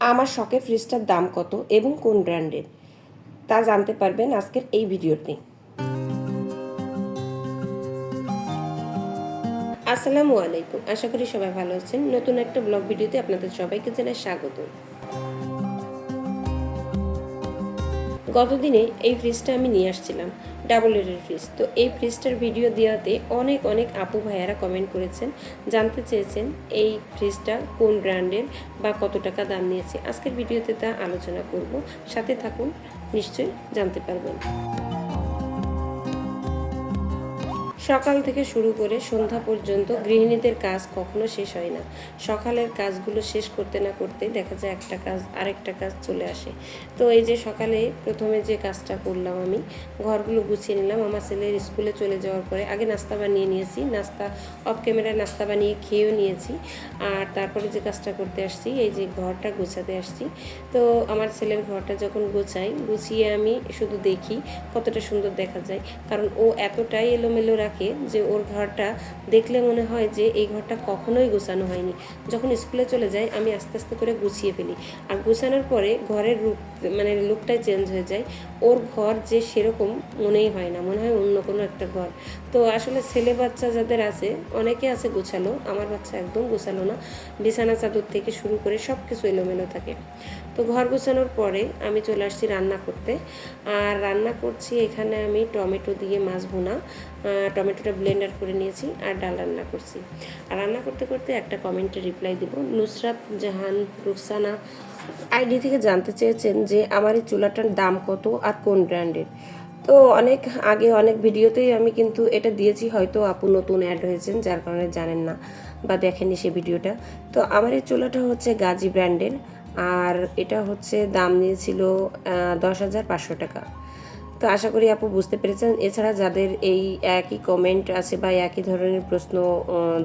আমার শখের ফ্রিজটার দাম কত এবং কোন ব্র্যান্ডের তা জানতে পারবেন আজকের এই ভিডিওতে। আসসালামু আলাইকুম, আশা করি সবাই ভালো আছেন। নতুন একটা ব্লগ ভিডিওতে আপনাদের সবাইকে জানাই স্বাগত। গতদিনে এই ফ্রিজটা আমি নিয়ে আসছিলাম, ডাবল এর ফ্রিজ। তো এই ফ্রিজটার ভিডিও দেওয়াতে অনেক অনেক আপু ভাইয়ারা কমেন্ট করেছেন, জানতে চেয়েছেন এই ফ্রিজটা কোন ব্র্যান্ডের বা কত টাকা দাম নিয়েছে। আজকের ভিডিওতে তা আলোচনা করব, সাথে থাকুন, নিশ্চয়ই জানতে পারবেন। সকাল থেকে শুরু করে সন্ধ্যা পর্যন্ত গৃহিণীদের কাজ কখনো শেষ হয় না। সকালের কাজগুলো শেষ করতে না করতে দেখা যায় একটা কাজ আরেকটা কাজ চলে আসে। তো এই যে সকালে প্রথমে যে কাজটা করলাম, আমি ঘরগুলো গুছিয়ে নিলাম। আমার ছেলের স্কুলে চলে যাওয়ার পরে আগে নাস্তা বানিয়ে নিয়েছি, নাস্তা অফ ক্যামেরায় নাস্তা বানিয়ে খেয়েও নিয়েছি। আর তারপরে যে কাজটা করতে আসছি, এই যে ঘরটা গোছাতে আসছি। তো আমার ছেলের ঘরটা যখন গুছিয়ে আমি শুধু দেখি কতটা সুন্দর দেখা যায়, কারণ ও এতটাই এলোমেলো রাখে যে ওর ঘরটা দেখলে মনে হয় যে এই ঘরটা কখনোই গোছানো হয়নি। যখন স্কুলে চলে যায় আমি আস্তে আস্তে করে গুছিয়ে ফেলি, আর গোছানোর পরে ঘরের রূপ মানে লুকটাই চেঞ্জ হয়ে যায়। ওর ঘর যে সেরকম মনেই হয় না, মনে হয় অন্য কোনো একটা ঘর। তো আসলে ছেলে বাচ্চা যাদের আছে, অনেকে আছে গোছালো, আমার বাচ্চা একদম গোছালো না। বিছানা চাদর থেকে শুরু করে সব কিছু এলোমেলো থাকে। তো ঘর গোছানোর পরে আমি চলে আসছি রান্না করতে। আর রান্না করছি এখানে আমি টমেটো দিয়ে মাছ ভুনা, টমেটোটা ব্লেন্ডার করে নিয়েছি, আর ডাল রান্না করছি। আর রান্না করতে করতে একটা কমেন্টে রিপ্লাই দেব। নুসরাত জাহান রুকসানা আইডি থেকে জানতে চেয়েছেন যে আমার এই চুলাটার দাম কত আর কোন ব্র্যান্ডের। তো অনেক আগে অনেক ভিডিওতেই আমি কিন্তু এটা দিয়েছি, হয়তো আপু নতুন অ্যাড হয়েছেন যার কারণে জানেন না বা দেখেননি সে ভিডিওটা। তো আমার এই চুলাটা হচ্ছে গাজী ব্র্যান্ডের, আর এটা হচ্ছে দাম নিয়েছিল 10,500 টাকা। তো আশা করি আপু বুঝতে পেরেছেন। এছাড়া যাদের এই একই কমেন্ট আছে বা একই ধরনের প্রশ্ন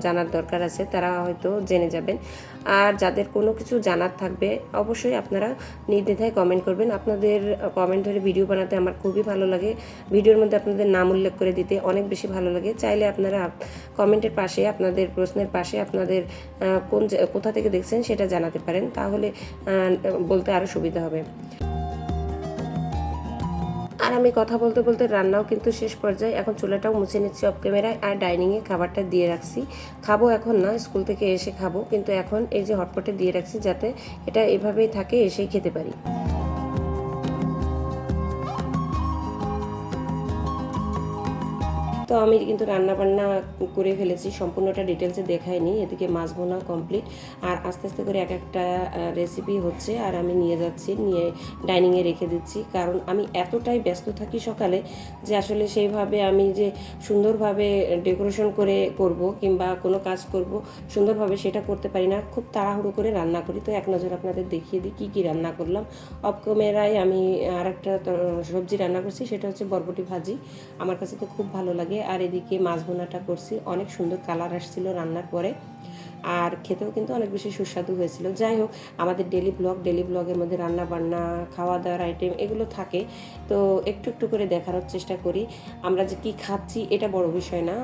জানার দরকার আছে, তারা হয়তো জেনে যাবেন। আর যাদের কোনো কিছু জানার থাকবে, অবশ্যই আপনারা নির্দ্বিধায় কমেন্ট করবেন। আপনাদের কমেন্ট ধরে ভিডিও বানাতে আমার খুবই ভালো লাগে। ভিডিওর মধ্যে আপনাদের নাম উল্লেখ করে দিতে অনেক বেশি ভালো লাগে। চাইলে আপনারা কমেন্টের পাশে, আপনাদের প্রশ্নের পাশে আপনাদের কোথা থেকে দেখছেন সেটা জানাতে পারেন, তাহলে বলতে আরও সুবিধা হবে। আর আমি কথা বলতে বলতে রান্নাও কিন্তু শেষ পর্যায়ে। এখন চুলাটাও মুছে নিচ্ছি অফ ক্যামেরায়, আর ডাইনিংয়ে খাবারটা দিয়ে রাখছি। খাবো এখন না, স্কুল থেকে এসে খাবো, কিন্তু এখন এই যে হটপটে দিয়ে রাখছি যাতে এটা এভাবেই থাকে, এসেই খেতে পারি। তো আমি কিন্তু রান্না বান্না করে ফেলেছি, সম্পূর্ণটা ডিটেলসে দেখাইনি। এদিকে মাছ ভোনা কমপ্লিট, আর আস্তে আস্তে করে এক একটা রেসিপি হচ্ছে, আর আমি নিয়ে যাচ্ছি, নিয়ে ডাইনিংয়ে রেখে দিচ্ছি। কারণ আমি এতটাই ব্যস্ত থাকি সকালে যে আসলে সেইভাবে আমি যে সুন্দরভাবে ডেকোরেশন করে করব কিংবা কোনো কাজ করব সুন্দরভাবে, সেটা করতে পারি না। খুব তাড়াহুড়ো করে রান্না করি। তো এক নজর আপনাদের দেখিয়ে দিই কী কী রান্না করলাম। অফ ক্যামেরায় আমি আর একটা সবজি রান্না করছি, সেটা হচ্ছে বরবটি ভাজি। আমার কাছে তো খুব ভালো লাগে। আর এদিকে মাছ ভুনাটা করছি, অনেক সুন্দর কালার আসছিল রান্নার পরে, আর খেতেও কিন্তু অনেক বেশি সুস্বাদু হয়েছিল। যাই হোক, আমাদের ডেলি ব্লগের মধ্যে রান্না বান্না, খাওয়া দাওয়ার আইটেম এগুলো থাকে। তো একটু একটু করে দেখানোর চেষ্টা করি। আমরা যে কি খাচ্ছি এটা বড় বিষয় না,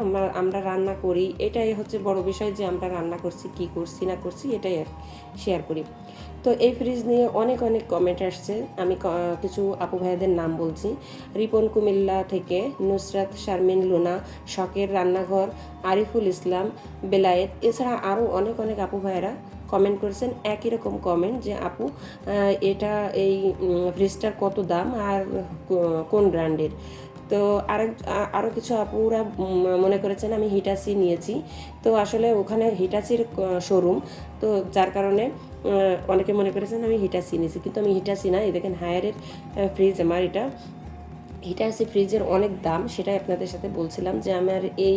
আমরা রান্না করি এটাই হচ্ছে বড় বিষয়, যে আমরা রান্না করছি, কি করছি না করছি এটাই শেয়ার করি। তো এই ফ্রিজ নিয়ে অনেক অনেক কমেন্ট আসছে। আমি কিছু আপু ভাইয়াদের নাম বলছি। রিপন কুমিল্লা থেকে, নুসরাত শারমিন লুনা, শখের রান্নাঘর, আরিফুল ইসলাম, বেলায়েত, এছাড়া আরও অনেক অনেক আপু ভাইয়েরা কমেন্ট করেছেন একই রকম কমেন্ট, যে আপু এটা এই ফ্রিজটার কত দাম আর কোন ব্র্যান্ডের। তো আরও কিছু আপুরা মনে করেছেন আমি হিটাচি নিয়েছি। তো আসলে ওখানে হিটাচির শোরুম, তো যার কারণে অনেকে মনে করেছেন আমি হিটাচি নিয়েছি, কিন্তু আমি হিটাচি না। এই দেখেন হায়ারের ফ্রিজ আমার এটা। হিটাচি ফ্রিজের অনেক দাম, সেটাই আপনাদের সাথে বলছিলাম যে আমার এই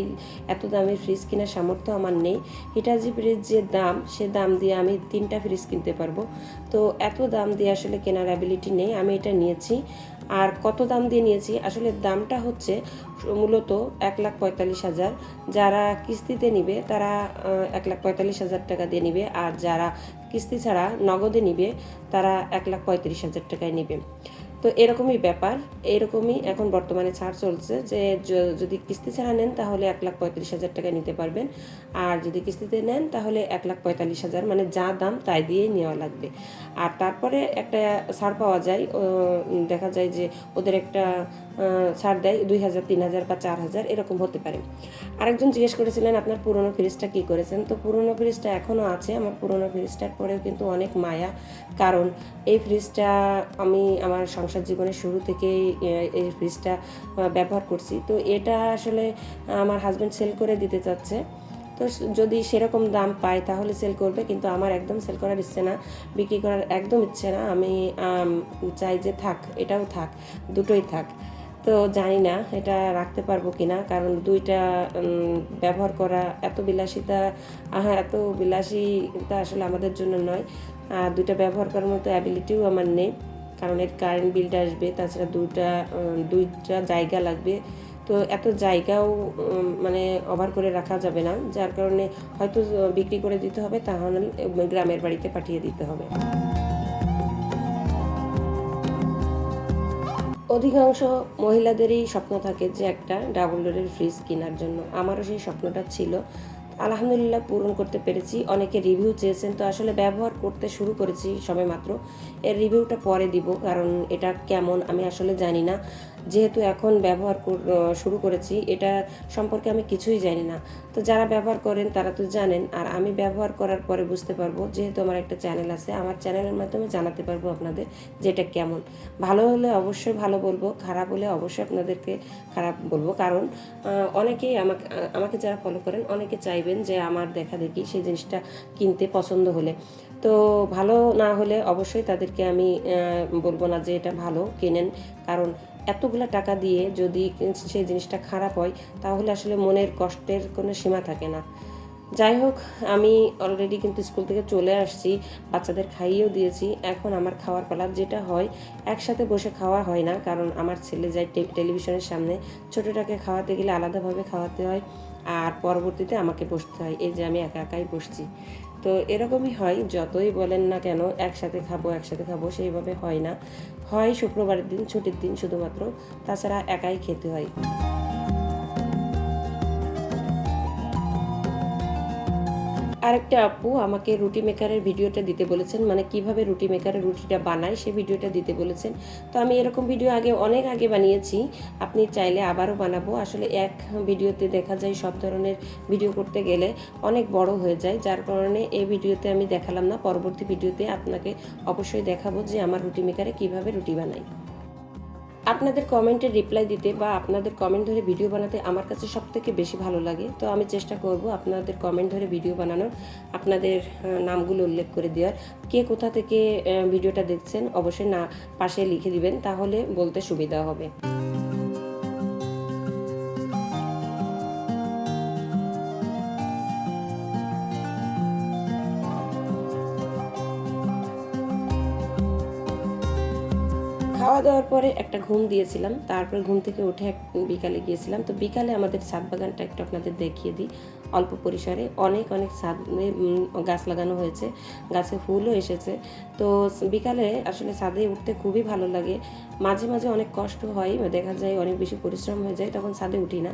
এত দামের ফ্রিজ কেনার সামর্থ্য আমার নেই। হিটাচি ফ্রিজ যে দাম, সে দাম দিয়ে আমি 3টা ফ্রিজ কিনতে পারবো। তো এত দাম দিয়ে আসলে কেনার অ্যাবিলিটি নেই, আমি এটা নিয়েছি। আর কত দাম দিয়ে নিয়েছি, আসলে দামটা হচ্ছে মূলত 1,45,000। যারা কিস্তিতে নিবে তারা 1,45,000 টাকা দিয়ে নিবে, আর যারা কিস্তি ছাড়া নগদে নিবে তারা 1,35,000 টাকায় নিবে। তো এরকমই ব্যাপার, এরকমই এখন বর্তমানে ছাড় চলছে যে যদি কিস্তি ছাড়া নেন তাহলে 1,35,000 টাকা নিতে পারবেন, আর যদি কিস্তিতে নেন তাহলে 1,45,000, মানে যা দাম তাই দিয়েই নেওয়া লাগবে। আর তারপরে একটা ছাড় পাওয়া যায়, দেখা যায় যে ওদের একটা ছাড় দেয় 2,000, 3,000 বা 4,000 এরকম হতে পারে। আরেকজন জিজ্ঞেস করেছিলেন আপনার পুরনো ফ্রিজটা কী করেছেন। তো পুরনো ফ্রিজটা এখনও আছে, আমার পুরনো ফ্রিজটার পরেও কিন্তু অনেক মায়া, কারণ এই ফ্রিজটা আমি আমার সংসার জীবনের শুরু থেকেই এই ফ্রিজটা ব্যবহার করছি। তো এটা আসলে আমার হাজব্যান্ড সেল করে দিতে চাচ্ছে, তো যদি সেরকম দাম পায় তাহলে সেল করবে, কিন্তু আমার একদম সেল করার ইচ্ছে না, বিক্রি করার একদম ইচ্ছে না। আমি চাই যে থাক, এটাও থাক, দুটোই থাক। তো জানি না এটা রাখতে পারবো কিনা, কারণ দুইটা ব্যবহার করা এত বিলাসিতা, এত বিলাসিতা আসলে আমাদের জন্য নয়। আর দুইটা ব্যবহার করার মতো অ্যাবিলিটিও আমার নেই, কারণ এর কারেন্ট বিলটা আসবে, তাছাড়া দুইটা জায়গা লাগবে। তো এত জায়গাও মানে ওভার করে রাখা যাবে না, যার কারণে হয়তো বিক্রি করে দিতে হবে, তাহলে গ্রামের বাড়িতে পাঠিয়ে দিতে হবে। অধিকাংশ মহিলাদেরই স্বপ্ন থাকে যে একটা ডাবল ডোরের ফ্রিজ কেনার জন্য, আমারও সেই স্বপ্নটা ছিল। আলহামদুলিল্লাহ পূরণ করতে পেরেছি। অনেকে রিভিউ চেয়েছেন, তো আসলে ব্যবহার করতে শুরু করেছি সবে মাত্র, এর রিভিউটা পরে দিব, কারণ এটা কেমন আমি আসলে জানি না। যেহেতু এখন ব্যবহার শুরু করেছি, এটা সম্পর্কে আমি কিছুই জানি না। তো যারা ব্যবহার করেন তারা তো জানেন, আর আমি ব্যবহার করার পরে বুঝতে পারবো। যেহেতু আমার একটা চ্যানেল আছে, আমার চ্যানেলের মাধ্যমে জানাতে পারবো আপনাদের যে এটা কেমন। ভালো হলে অবশ্যই ভালো বলবো, খারাপ হলে অবশ্যই আপনাদেরকে খারাপ বলবো, কারণ অনেকেই আমাকে যারা ফলো করেন অনেকে চাইবেন যে আমার দেখা দেখি সেই জিনিসটা কিনতে পছন্দ হলে। তো ভালো না হলে অবশ্যই তাদেরকে আমি বলবো না যে এটা ভালো কেনেন, কারণ এতগুলো টাকা দিয়ে যদি সেই জিনিসটা খারাপ হয় তাহলে আসলে মনের কষ্টের কোনো সীমা থাকে না। যাই হোক, আমি অলরেডি কিন্তু স্কুল থেকে চলে আসছি, বাচ্চাদের খাইয়েও দিয়েছি, এখন আমার খাওয়ার পালা। যেটা হয় একসাথে বসে খাওয়া হয় না, কারণ আমার ছেলে যায় টেলিভিশনের সামনে, ছোটোটাকে খাওয়াতে গেলে আলাদাভাবে খাওয়াতে হয়, আর পরবর্তীতে আমাকে বসতে হয়, এই যে আমি একা একাই বসছি। তো এরকমই হয়, যতই বলেন না কেন একসাথে খাবো সেইভাবে হয় না, হয় শুক্রবারের দিন ছুটির দিন শুধুমাত্র, তাছাড়া একাই খেতে হয়। আরেকটা আপু আমাকে রুটি মেকারের ভিডিওটা দিতে বলেছেন, মানে কিভাবে রুটি মেকারের রুটিটা বানায় সেই ভিডিওটা দিতে বলেছেন। তো আমি এরকম ভিডিও অনেক আগে বানিয়েছি, আপনি চাইলে আবারও বানাবো। আসলে এক ভিডিওতে দেখা যায় সব ধরনের ভিডিও করতে গেলে অনেক বড় হয়ে যায়, যার কারণে এই ভিডিওতে আমি দেখালাম না। পরবর্তী ভিডিওতে আপনাকে অবশ্যই দেখাবো যে আমার রুটি মেকারে কিভাবে রুটি বানাই। আপনাদের কমেন্টের রিপ্লাই দিতে বা আপনাদের কমেন্ট ধরে ভিডিও বানাতে আমার কাছে সবথেকে বেশি ভালো লাগে। তো আমি চেষ্টা করব আপনাদের কমেন্ট ধরে ভিডিও বানানোর, আপনাদের নামগুলো উল্লেখ করে দেওয়ার। কে কোথা থেকে ভিডিওটা দেখছেন অবশ্যই পাশে লিখে দিবেন, তাহলে বলতে সুবিধা হবে। খাওয়া দাওয়ার পরে একটা ঘুম দিয়েছিলাম, তারপর ঘুম থেকে উঠে বিকালে গিয়েছিলাম। তো বিকালে আমাদের ছাদ বাগানটা একটু আপনাদের দেখিয়ে দিই। অল্প পরিসরে অনেক ছাদে গাছ লাগানো হয়েছে, গাছে ফুলও এসেছে। তো বিকালে আসলে ছাদে উঠতে খুবই ভালো লাগে। মাঝে মাঝে অনেক কষ্ট হয়, দেখা যায় অনেক বেশি পরিশ্রম হয়ে যায়, তখন ছাদে উঠি না।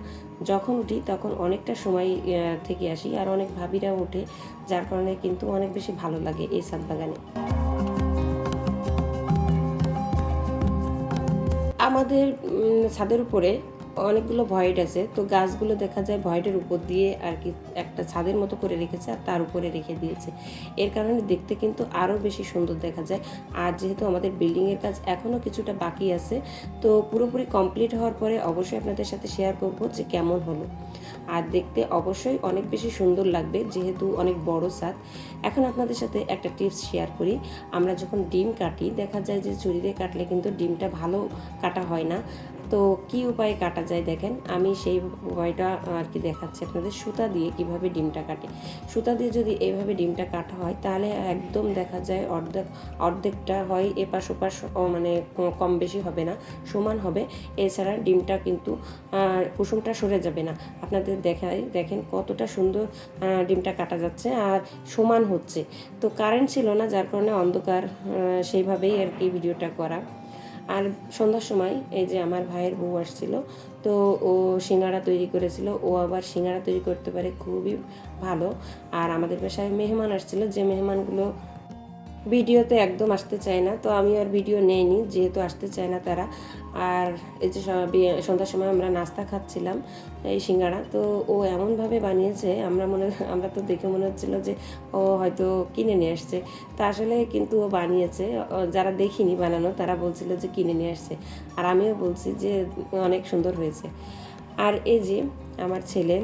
যখন উঠি তখন অনেকটা সময় থেকে আসি, আর অনেক ভাবিরাও ওঠে, যার কারণে কিন্তু অনেক বেশি ভালো লাগে এই ছাদ বাগানে। আমাদের ছাদের উপরে অনেকগুলো ভয়েড আছে, তো গাছগুলো দেখা যায় ভয়েডের উপর দিয়ে আর কি একটা ছাদের মতো করে রেখেছে, আর তার উপরে রেখে দিয়েছে। এর কারণে দেখতে কিন্তু আরও বেশি সুন্দর দেখা যায়। আর যেহেতু আমাদের বিল্ডিংয়ের কাজ এখনও কিছুটা বাকি আছে, তো পুরোপুরি কমপ্লিট হওয়ার পরে অবশ্যই আপনাদের সাথে শেয়ার করব যে কেমন হলো। আর দেখতে অবশ্যই অনেক বেশি সুন্দর লাগবে, যেহেতু অনেক বড় ছাদ। এখন আপনাদের সাথে একটা টিপস শেয়ার করি। আমরা যখন ডিম কাটি, দেখা যায় যে ছুরি দিয়ে কাটলে কিন্তু ডিমটা ভালো কাটা হয় না। তো কি উপায়ে কাটা যায় দেখেন, আমি সেই উপায়টা আর কি দেখাচ্ছি আপনাদের। সুতা দিয়ে কিভাবে ডিমটা কাটে, সুতা দিয়ে যদি এইভাবে ডিমটা কাটা হয় তাহলে একদম দেখা যায় অর্ধেকটা হয় এপাশ ওপাশ, মানে কম বেশি হবে না, সমান হবে। এছাড়া ডিমটা কিন্তু কুসুমটা সরে যাবে না। আপনাদের দেখেন কতটা সুন্দর ডিমটা কাটা যাচ্ছে আর সমান হচ্ছে। তো কারেন্ট ছিল না, যার কারণে অন্ধকার, সেইভাবেই আর কি ভিডিওটা করা। আর সন্ধ্যার সময় এই যে আমার ভাইয়ের বউ আসছিল, তো ও সিঙ্গাড়া তৈরি করেছিল। ও আবার সিঙ্গাড়া তৈরি করতে পারে খুবই ভালো। আর আমাদের বাসায় মেহমান আসছিল, যে মেহমানগুলো ভিডিওতে একদম আসতে চায় না, তো আমি আর ভিডিও নেইনি যেহেতু আসতে চায় না তারা। আর এই যে সন্ধ্যার সময় আমরা নাস্তা খাচ্ছিলাম এই সিঙ্গাড়া, তো ও এমনভাবে বানিয়েছে আমরা তো দেখে মনে হচ্ছিল যে ও হয়তো কিনে নিয়ে আসছে, তা আসলে কিন্তু ও বানিয়েছে। যারা দেখিনি বানানো তারা বলছিল যে কিনে নিয়ে আসছে, আর আমিও বলছি যে অনেক সুন্দর হয়েছে। আর এই যে আমার ছেলে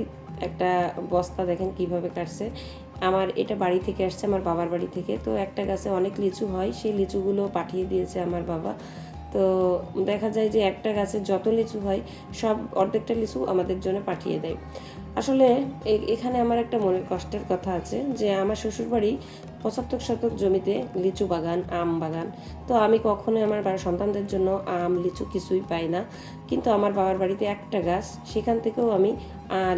একটা বস্তা দেখেন কিভাবে কাটছে। আমার এটা বাড়ি থেকে আসছে, আমার বাবার বাড়ি থেকে। তো একটা গাছে অনেক লিচু হয়, সেই লিচুগুলো পাঠিয়ে দিয়েছে আমার বাবা। তো দেখা যায় যে একটা গাছে যত লিচু হয় সব অর্ধেকটা লিচু আমাদের জন্য পাঠিয়ে দেয়। আসলে এখানে আমার একটা মনের কষ্টের কথা আছে যে আমার শ্বশুরবাড়ি 75 শতক জমিতে লিচু বাগান, আম বাগান। তো আমি কখনোই আমার সন্তানদের জন্য আম লিচু কিছুই পাই না, কিন্তু আমার বাবার বাড়িতে একটা গাছ, সেখান থেকেও আমি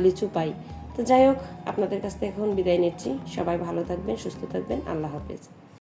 লিচু পাই। তো যাই হোক, আপনাদের কাছ থেকে এখন বিদায় নিচ্ছি। সবাই ভালো থাকবেন, সুস্থ থাকবেন। আল্লাহ হাফেজ।